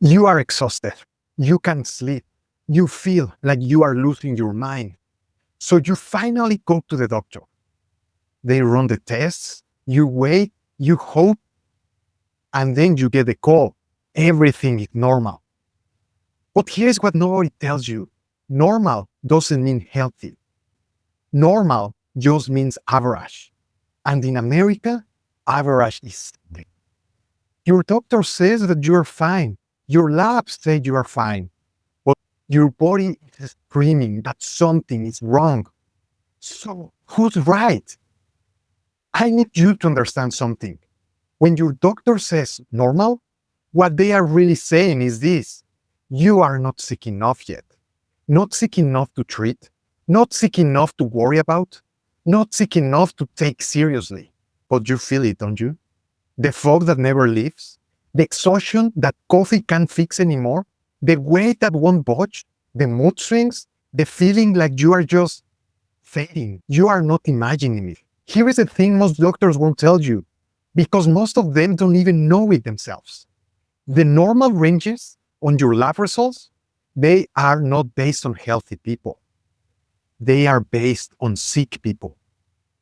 You are exhausted. You can't sleep. You feel like you are losing your mind. So you finally go to the doctor. They run the tests. You wait. You hope. And then you get the call. Everything is normal. But here's what nobody tells you. Normal doesn't mean healthy. Normal just means average. And in America, average is sick. Your doctor says that you're fine. Your labs say you are fine. But your body is screaming that something is wrong. So who's right? I need you to understand something. When your doctor says normal, what they are really saying is this: you are not sick enough yet. Not sick enough to treat, not sick enough to worry about, not sick enough to take seriously. But you feel it, don't you? The fog that never leaves, the exhaustion that coffee can't fix anymore, the weight that won't budge, the mood swings, the feeling like you are just fading. You are not imagining it. Here is the thing most doctors won't tell you, because most of them don't even know it themselves. The normal ranges on your lab results, they are not based on healthy people. They are based on sick people.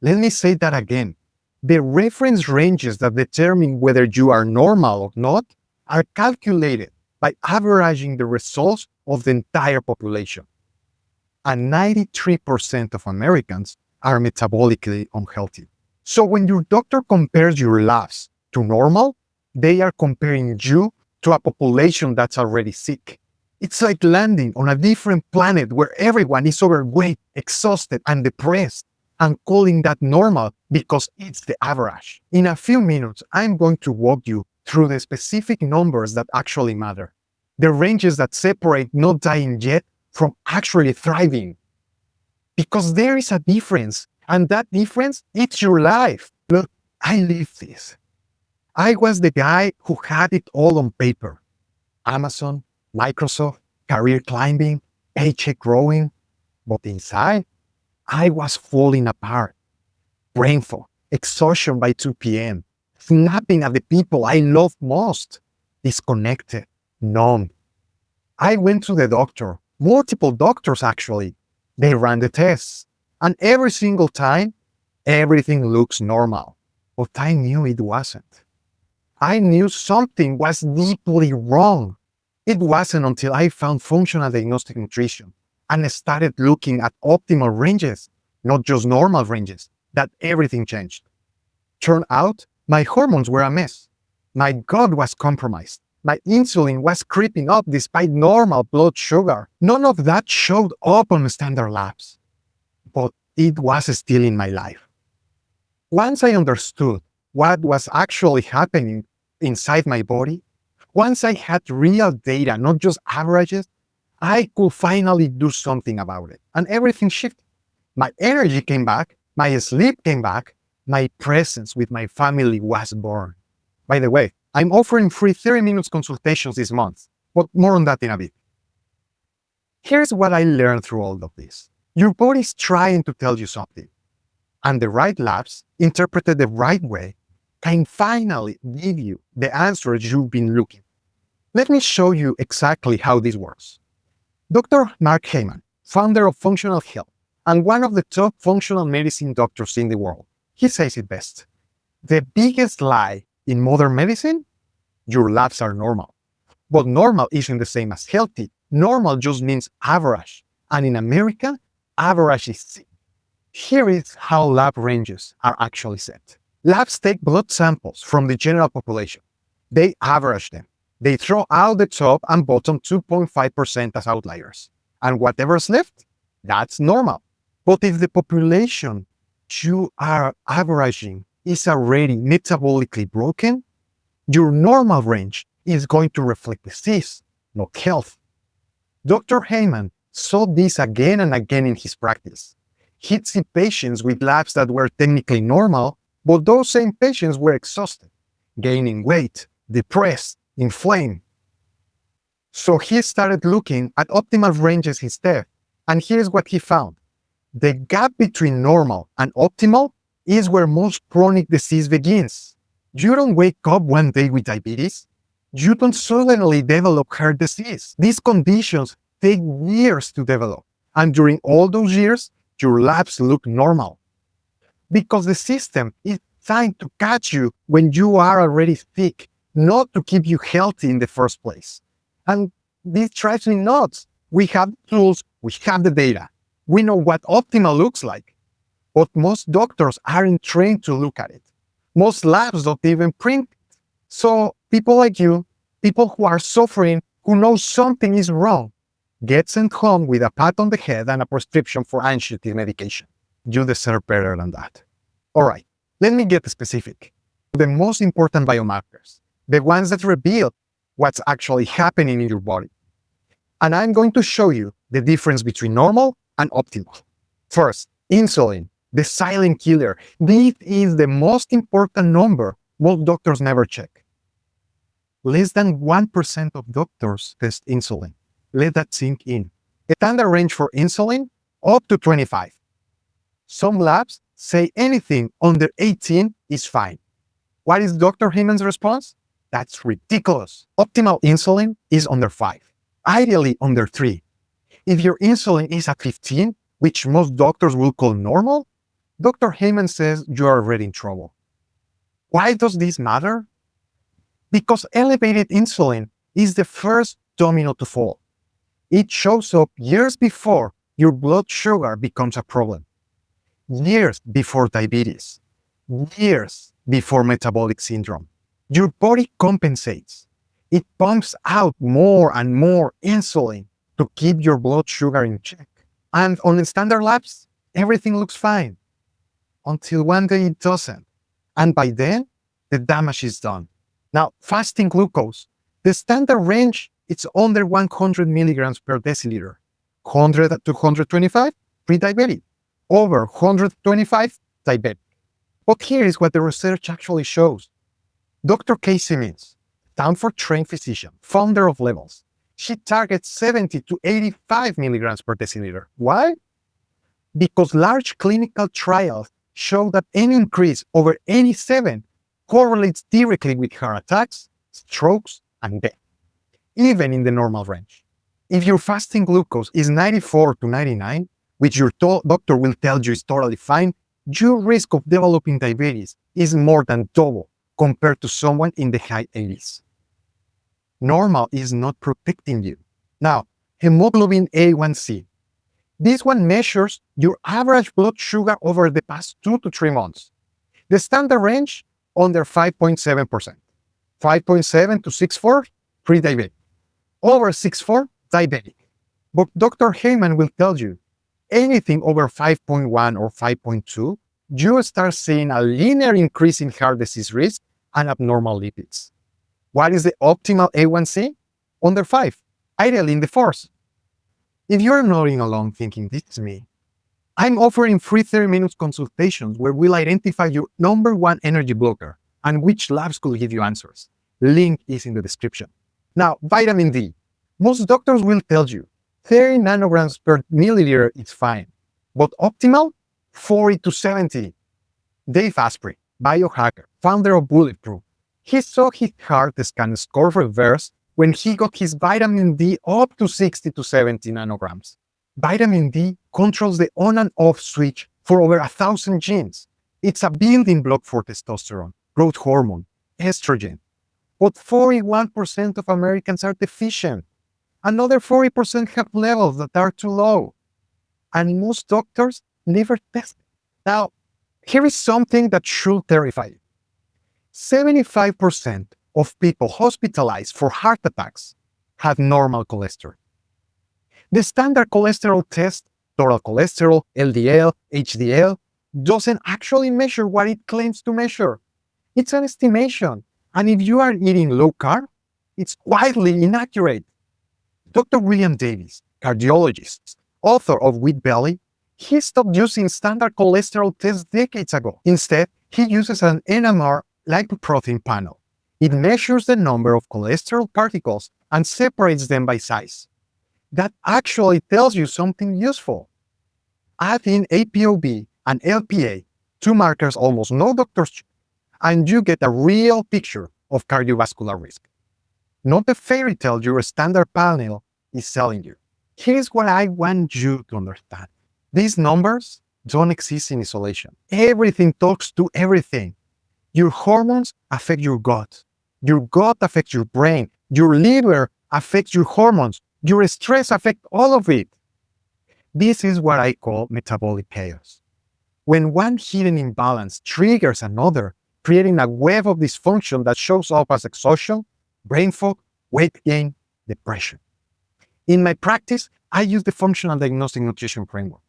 Let me say that again. The reference ranges that determine whether you are normal or not are calculated by averaging the results of the entire population. And 93% of Americans are metabolically unhealthy. So when your doctor compares your labs to normal, they are comparing you to a population that's already sick. It's like landing on a different planet where everyone is overweight, exhausted, and depressed, and calling that normal because it's the average. In a few minutes, I'm going to walk you through the specific numbers that actually matter, the ranges that separate not dying yet from actually thriving. Because there is a difference, and that difference, it's your life. Look, I lived this. I was the guy who had it all on paper. Amazon, Microsoft, career climbing, paycheck growing. But inside, I was falling apart. Brain fog, exhaustion by 2 p.m., snapping at the people I loved most, disconnected, numb. I went to the doctor, multiple doctors actually. They ran the tests, and every single time, everything looks normal. But I knew it wasn't. I knew something was deeply wrong. It wasn't until I found functional diagnostic nutrition and started looking at optimal ranges, not just normal ranges, that everything changed. Turned out, my hormones were a mess. My gut was compromised. My insulin was creeping up despite normal blood sugar. None of that showed up on standard labs, but it was still in my life. Once I understood what was actually happening inside my body, once I had real data, not just averages, I could finally do something about it. And everything shifted. My energy came back, my sleep came back, my presence with my family was born. By the way, I'm offering free 30-minute consultations this month, but more on that in a bit. Here's what I learned through all of this. Your body is trying to tell you something, and the right labs, interpreted the right way, can finally give you the answers you've been looking. Let me show you exactly how this works. Dr. Mark Hyman, founder of Functional Health and one of the top functional medicine doctors in the world, he says it best. The biggest lie in modern medicine, your labs are normal. But normal isn't the same as healthy. Normal just means average. And in America, average is sick. Here is how lab ranges are actually set. Labs take blood samples from the general population. They average them. They throw out the top and bottom 2.5% as outliers. And whatever's left, that's normal. But if the population you are averaging is already metabolically broken, your normal range is going to reflect disease, not health. Dr. Hyman saw this again and again in his practice. He'd see patients with labs that were technically normal, but those same patients were exhausted, gaining weight, depressed, inflamed. So he started looking at optimal ranges instead, and here's what he found. The gap between normal and optimal is where most chronic disease begins. You don't wake up one day with diabetes. You don't suddenly develop heart disease. These conditions take years to develop. And during all those years, your labs look normal. Because the system is designed to catch you when you are already sick, not to keep you healthy in the first place. And this drives me nuts. We have the tools, we have the data. We know what optimal looks like. But most doctors aren't trained to look at it. Most labs don't even print it. So people like you, people who are suffering, who know something is wrong, get sent home with a pat on the head and a prescription for anxiety medication. You deserve better than that. All right, let me get specific. The most important biomarkers, the ones that reveal what's actually happening in your body. And I'm going to show you the difference between normal and optimal. First, insulin, the silent killer. This is the most important number most doctors never check. Less than 1% of doctors test insulin. Let that sink in. The standard range for insulin, up to 25. Some labs say anything under 18 is fine. What is Dr. Heyman's response? That's ridiculous. Optimal insulin is under 5, ideally under 3. If your insulin is at 15, which most doctors will call normal, Dr. Heyman says you are already in trouble. Why does this matter? Because elevated insulin is the first domino to fall. It shows up years before your blood sugar becomes a problem, years before diabetes, years before metabolic syndrome. Your body compensates. It pumps out more and more insulin to keep your blood sugar in check. And on the standard labs, everything looks fine until one day it doesn't. And by then, the damage is done. Now, fasting glucose, the standard range, it's under 100 milligrams per deciliter. 100 to 125, pre-diabetic. Over 125, diabetic. But here is what the research actually shows. Dr. Casey Means, Stanford-trained physician, founder of Levels, she targets 70 to 85 milligrams per deciliter. Why? Because large clinical trials show that any increase over 87 correlates directly with heart attacks, strokes, and death, even in the normal range. If your fasting glucose is 94 to 99, which your doctor will tell you is totally fine, your risk of developing diabetes is more than double compared to someone in the high 80s. Normal is not protecting you. Now, hemoglobin A1C. This one measures your average blood sugar over the past 2 to 3 months. The standard range, under 5.7%. 5.7 to 6.4, pre-diabetic. Over 6.4, diabetic. But Dr. Heyman will tell you, anything over 5.1 or 5.2, you start seeing a linear increase in heart disease risk and abnormal lipids. What is the optimal A1C? Under 5, ideally in the 4s. If you're nodding along thinking, this is me, I'm offering free 30-minute consultations where we'll identify your number one energy blocker and which labs could give you answers. Link is in the description. Now, vitamin D. Most doctors will tell you 30 nanograms per milliliter is fine, but optimal, 40 to 70. Dave Asprey, biohacker, founder of Bulletproof, he saw his heart scan score reverse when he got his vitamin D up to 60 to 70 nanograms. Vitamin D controls the on and off switch for over 1,000 genes. It's a building block for testosterone, growth hormone, estrogen. But 41% of Americans are deficient. Another 40% have levels that are too low. And most doctors never test it. Now, here is something that should terrify you. 75% of people hospitalized for heart attacks have normal cholesterol. The standard cholesterol test, total cholesterol, LDL, HDL, doesn't actually measure what it claims to measure. It's an estimation. And if you are eating low carb, it's widely inaccurate. Dr. William Davis, cardiologist, author of Wheat Belly, he stopped using standard cholesterol tests decades ago. Instead, he uses an NMR lipoprotein panel. It measures the number of cholesterol particles and separates them by size. That actually tells you something useful. Add in ApoB and LPA, two markers almost no doctors check, and you get a real picture of cardiovascular risk. not the fairy tale your standard panel is selling you. Here's what I want you to understand. These numbers don't exist in isolation. Everything talks to everything. Your hormones affect your gut. Your gut affects your brain. Your liver affects your hormones. Your stress affects all of it. This is what I call metabolic chaos. When one hidden imbalance triggers another, creating a web of dysfunction that shows up as exhaustion, brain fog, weight gain, depression. In my practice, I use the functional diagnostic nutrition framework.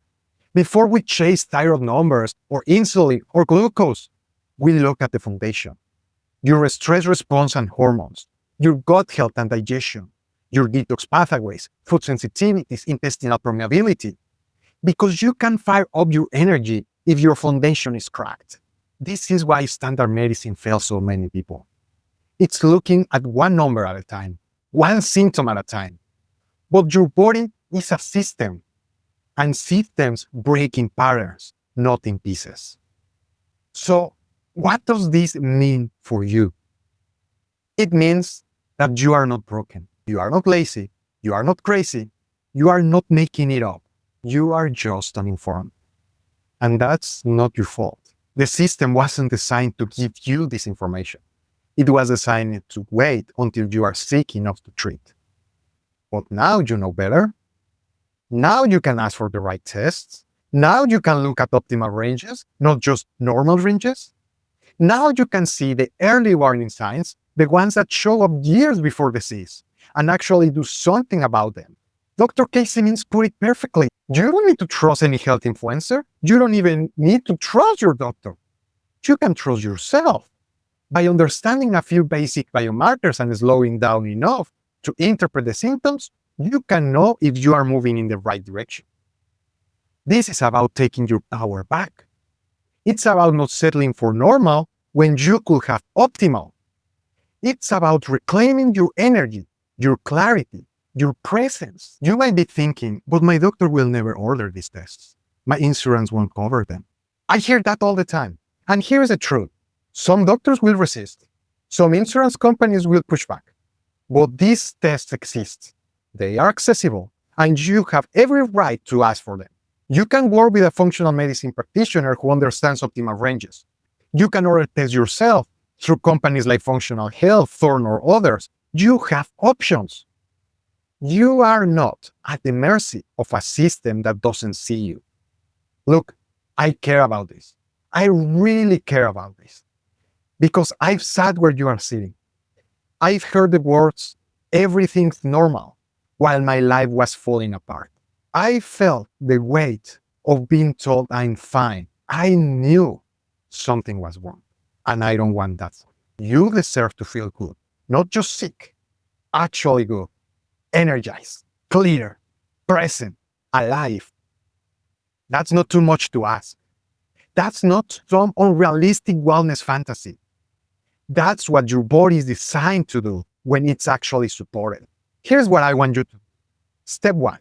Before we chase thyroid numbers or insulin or glucose, we look at the foundation. Your stress response and hormones, your gut health and digestion, your detox pathways, food sensitivities, intestinal permeability. Because you can fire up your energy if your foundation is cracked. This is why standard medicine fails so many people. It's looking at one number at a time, one symptom at a time. But your body is a system, and systems break in patterns, not in pieces. So, what does this mean for you? It means that you are not broken. You are not lazy. You are not crazy. You are not making it up. You are just uninformed. And that's not your fault. The system wasn't designed to give you this information. It was designed to wait until you are sick enough to treat. But now you know better. Now you can ask for the right tests. Now you can look at optimal ranges, not just normal ranges. Now you can see the early warning signs, the ones that show up years before disease, and actually do something about them. Dr. Casey Means put it perfectly. You don't need to trust any health influencer. You don't even need to trust your doctor. You can trust yourself. By understanding a few basic biomarkers and slowing down enough to interpret the symptoms, you can know if you are moving in the right direction. This is about taking your power back. It's about not settling for normal when you could have optimal. It's about reclaiming your energy, your clarity, your presence. You might be thinking, but my doctor will never order these tests. My insurance won't cover them. I hear that all the time. And here's the truth. Some doctors will resist. Some insurance companies will push back. But these tests exist. They are accessible, and you have every right to ask for them. You can work with a functional medicine practitioner who understands optimal ranges. You can order tests yourself through companies like Functional Health, Thorne, or others. You have options. You are not at the mercy of a system that doesn't see you. Look, I care about this. I really care about this. Because I've sat where you are sitting. I've heard the words, everything's normal, while my life was falling apart. I felt the weight of being told I'm fine. I knew something was wrong, and I don't want that. You deserve to feel good, not just sick, actually good, energized, clear, present, alive. That's not too much to ask. That's not some unrealistic wellness fantasy. That's what your body is designed to do when it's actually supported. Here's what I want you to do. Step 1.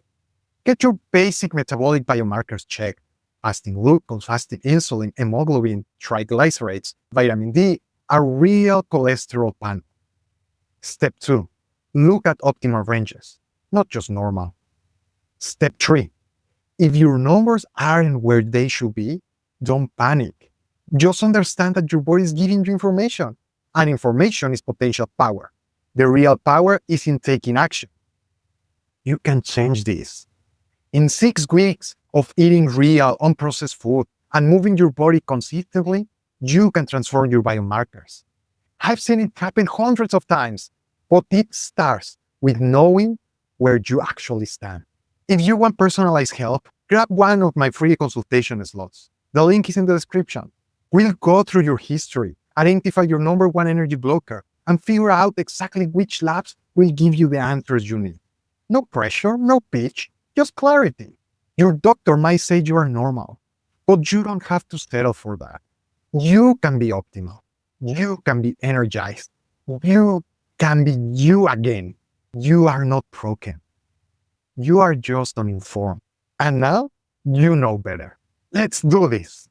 Get your basic metabolic biomarkers checked. Fasting glucose, fasting insulin, hemoglobin, triglycerides, vitamin D, a real cholesterol panel. Step 2. Look at optimal ranges, not just normal. Step 3. If your numbers aren't where they should be, don't panic. Just understand that your body is giving you information, and information is potential power. The real power is in taking action. You can change this. In 6 weeks of eating real, unprocessed food and moving your body consistently, you can transform your biomarkers. I've seen it happen hundreds of times, but it starts with knowing where you actually stand. If you want personalized help, grab one of my free consultation slots. The link is in the description. We'll go through your history, identify your number one energy blocker, and figure out exactly which labs will give you the answers you need. No pressure, no pitch, just clarity. Your doctor might say you are normal, but you don't have to settle for that. You can be optimal. You can be energized. You can be you again. You are not broken. You are just uninformed. And now you know better. Let's do this.